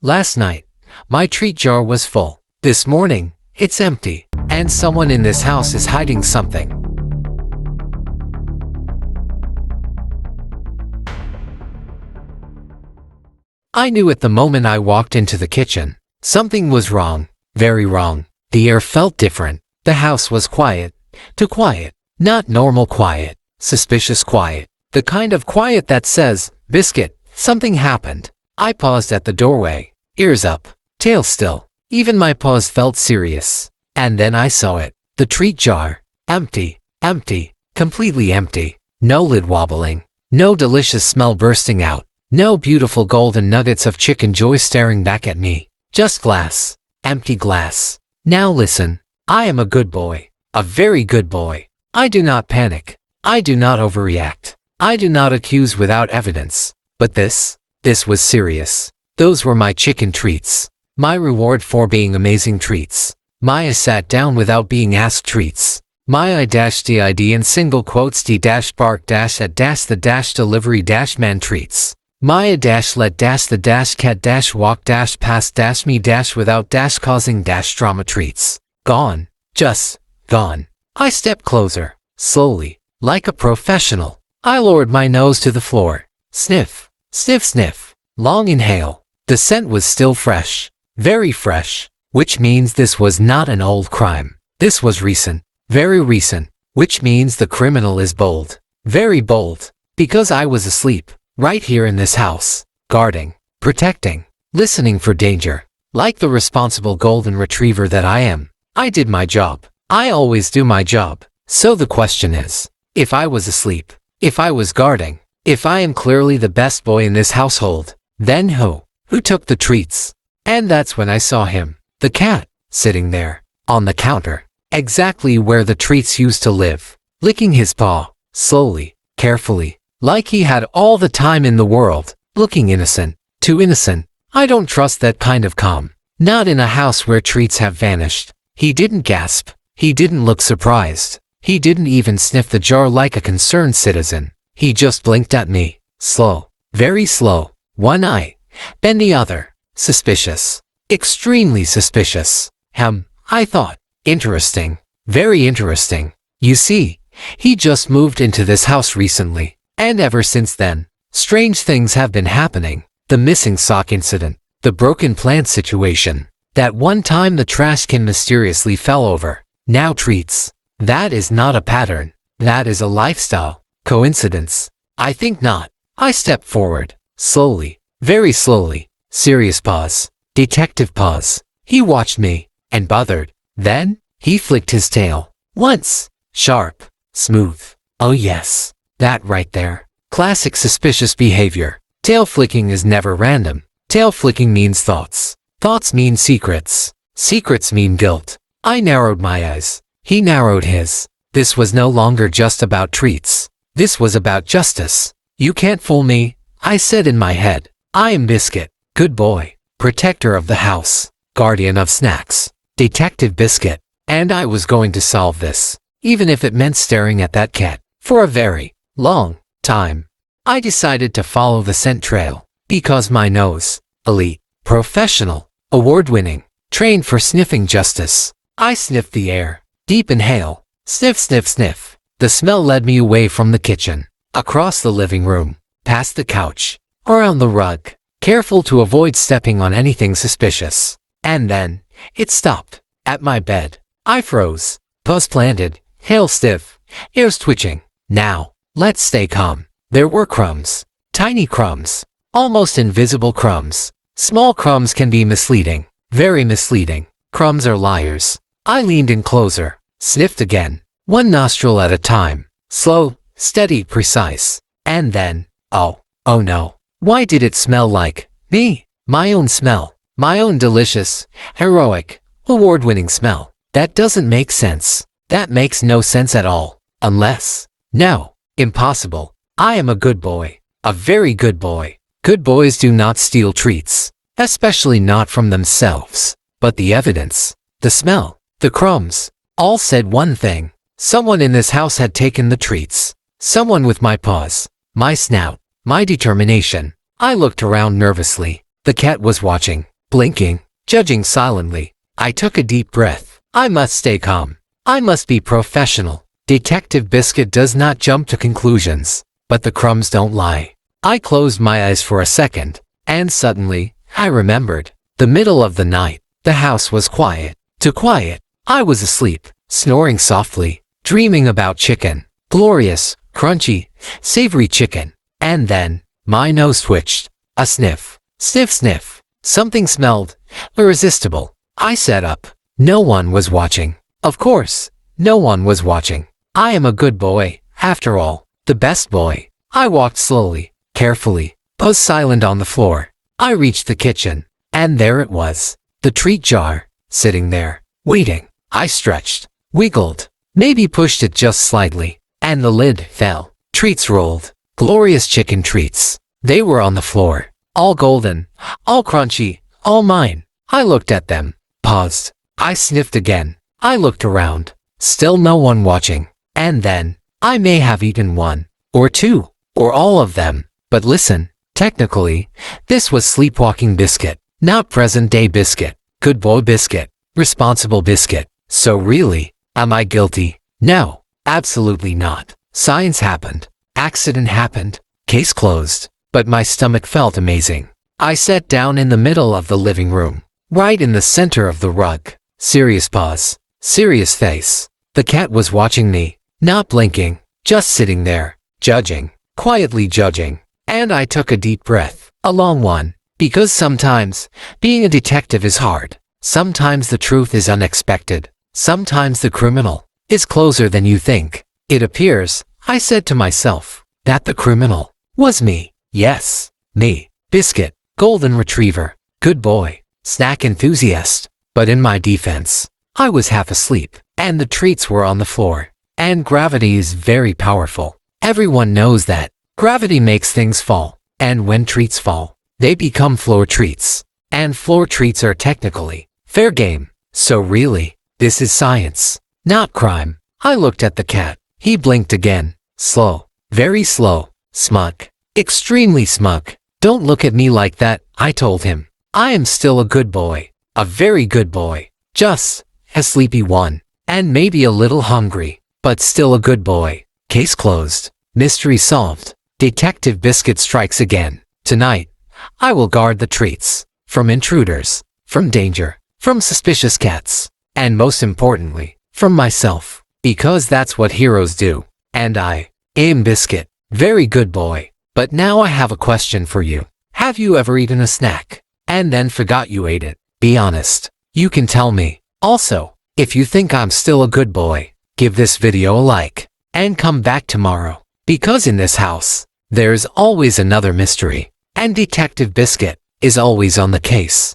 Last night, my treat jar was full. This morning, it's empty. And someone in this house is hiding something. I knew it the moment I walked into the kitchen. Something was wrong. Very wrong. The air felt different. The house was quiet. Too quiet. Not normal quiet. Suspicious quiet. The kind of quiet that says, Biscuit, something happened. I paused at the doorway. Ears up. Tail still. Even my pause felt serious. And then I saw it. The treat jar. Empty. Empty. Completely empty. No lid wobbling. No delicious smell bursting out. No beautiful golden nuggets of chicken joy staring back at me. Just glass. Empty glass. Now listen. I am a good boy. A very good boy. I do not panic. I do not overreact. I do not accuse without evidence. But this was serious. Those were my chicken treats. My reward for being amazing treats. Maya sat down without being asked treats. Maya -did in single quotes d-bark -at the delivery -man treats. Maya -let the cat -walk -past -me -without causing -drama treats. Gone. Just gone. I stepped closer. Slowly. Like a professional. I lowered my nose to the floor. Sniff. Sniff sniff. Long inhale. The scent was still fresh. Very fresh. Which means this was not an old crime. This was recent. Very recent. Which means the criminal is bold. Very bold. Because I was asleep. Right here in this house. Guarding. Protecting. Listening for danger. Like the responsible golden retriever that I am. I did my job. I always do my job. So the question is, if I was asleep, if I was guarding, if I am clearly the best boy in this household, then who took the treats? And that's when I saw him, the cat, sitting there, on the counter, exactly where the treats used to live, licking his paw, slowly, carefully, like he had all the time in the world, looking innocent, too innocent. I don't trust that kind of calm. Not in a house where treats have vanished. He didn't gasp. He didn't look surprised. He didn't even sniff the jar like a concerned citizen. He just blinked at me. Slow. Very slow. One eye. Then the other. Suspicious. Extremely suspicious. I thought. Interesting. Very interesting. You see, he just moved into this house recently. And ever since then, strange things have been happening. The missing sock incident. The broken plant situation. That one time the trash can mysteriously fell over. Now treats. That is not a pattern. That is a lifestyle. Coincidence? I think not. I stepped forward. Slowly. Very slowly. Serious pause. Detective pause. He watched me. And bothered. Then, he flicked his tail. Once. Sharp. Smooth. Oh yes. That right there. Classic suspicious behavior. Tail flicking is never random. Tail flicking means thoughts. Thoughts mean secrets. Secrets mean guilt. I narrowed my eyes. He narrowed his. This was no longer just about treats. This was about justice. You can't fool me, I said in my head. I am Biscuit. Good boy. Protector of the house. Guardian of snacks. Detective Biscuit. And I was going to solve this. Even if it meant staring at that cat. For a very long time. I decided to follow the scent trail. Because my nose. Elite. Professional. Award-winning. Trained for sniffing justice. I sniffed the air. Deep inhale. Sniff, sniff, sniff. The smell led me away from the kitchen. Across the living room. Past the couch. Around the rug. Careful to avoid stepping on anything suspicious. And then, it stopped. At my bed. I froze. Paws planted. Hail stiff. Ears twitching. Now, let's stay calm. There were crumbs. Tiny crumbs. Almost invisible crumbs. Small crumbs can be misleading. Very misleading. Crumbs are liars. I leaned in closer. Sniffed again. One nostril at a time. Slow, steady, precise. And then, oh no. Why did it smell like me? My own smell. My own delicious, heroic, award-winning smell. That doesn't make sense. That makes no sense at all. Unless, no, impossible. I am a good boy. A very good boy. Good boys do not steal treats. Especially not from themselves. But the evidence, the smell, the crumbs, all said one thing. Someone in this house had taken the treats. Someone with my paws, my snout, my determination. I looked around nervously. The cat was watching. blinking, judging silently. I took a deep breath. I must stay calm. I must be professional. Detective Biscuit does not jump to conclusions, but the crumbs don't lie. I closed my eyes for a second, and suddenly, I remembered. The middle of the night. The house was quiet. Too quiet. I was asleep, snoring softly, dreaming about chicken. Glorious, crunchy, savory chicken. And then, my nose twitched. A sniff. Sniff, sniff. Something smelled irresistible. I sat up. No one was watching. Of course, no one was watching. I am a good boy, after all. The best boy. I walked slowly, carefully, was silent on the floor. I reached the kitchen, and there it was. The treat jar, sitting there, waiting. I stretched, wiggled, maybe pushed it just slightly, and the lid fell. Treats rolled. Glorious chicken treats. They were on the floor. All golden, all crunchy, all mine. I looked at them, paused. I sniffed again. I looked around. Still no one watching. And then, I may have eaten one, or two, or all of them. But listen, technically, this was sleepwalking Biscuit, not present-day Biscuit. Good boy Biscuit. Responsible Biscuit. So really, am I guilty? No, absolutely not. Science happened. Accident happened. Case closed. But my stomach felt amazing. I sat down in the middle of the living room, right in the center of the rug. Serious pause. Serious face. The cat was watching me, not blinking, just sitting there, judging, quietly judging. And I took a deep breath, a long one, because sometimes, being a detective is hard. Sometimes the truth is unexpected. Sometimes the criminal is closer than you think. It appears, I said to myself, that the criminal was me. Yes, me. Biscuit, golden retriever, good boy, snack enthusiast. But in my defense, I was half asleep, and the treats were on the floor. And gravity is very powerful. Everyone knows that. Gravity makes things fall. And when treats fall, they become floor treats. And floor treats are technically fair game. So really, this is science, not crime. I looked at the cat. He blinked again. Slow. Very slow. Smug. Extremely smug. Don't look at me like that, I told him. I am still a good boy. A very good boy. Just a sleepy one. And maybe a little hungry. But still a good boy. Case closed. Mystery solved. Detective Biscuit strikes again. Tonight, I will guard the treats. From intruders. From danger. From suspicious cats. And most importantly, from myself. Because that's what heroes do. And I am Biscuit. Very good boy. But now I have a question for you. Have you ever eaten a snack and then forgot you ate it? Be honest. You can tell me. Also, if you think I'm still a good boy, give this video a like and come back tomorrow. Because in this house, there's always another mystery. And Detective Biscuit is always on the case.